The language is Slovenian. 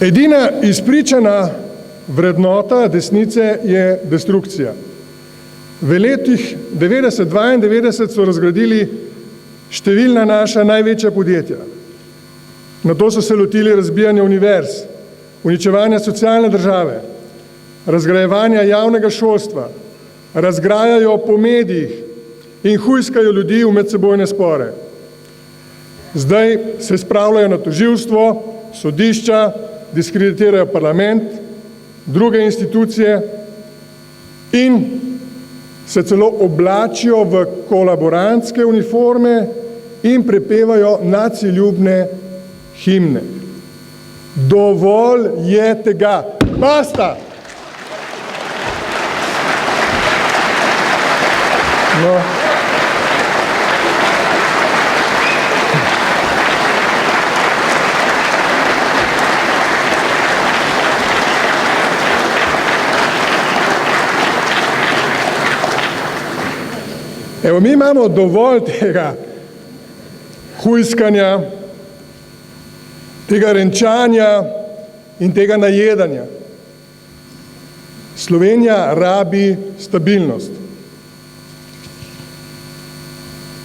Edina izpričana vrednota desnice je destrukcija. V letih 90-92 so razgradili številna naša največja podjetja. Nato so se lotili razbijanja univerz, uničevanja socialne države, razgrajevanja javnega šolstva, razgrajajo po medijih in hujskajo ljudi v medsebojne spore. Zdaj se spravljajo na tožilstvo, sodišča, diskreditirajo parlament, druge institucije in se celo oblačijo v kolaborantske uniforme in prepevajo naciljubne himne. Dovolj je tega. Basta! No. Evo, mi imamo dovolj tega hujskanja, tega renčanja in tega najedanja. Slovenija rabi stabilnost.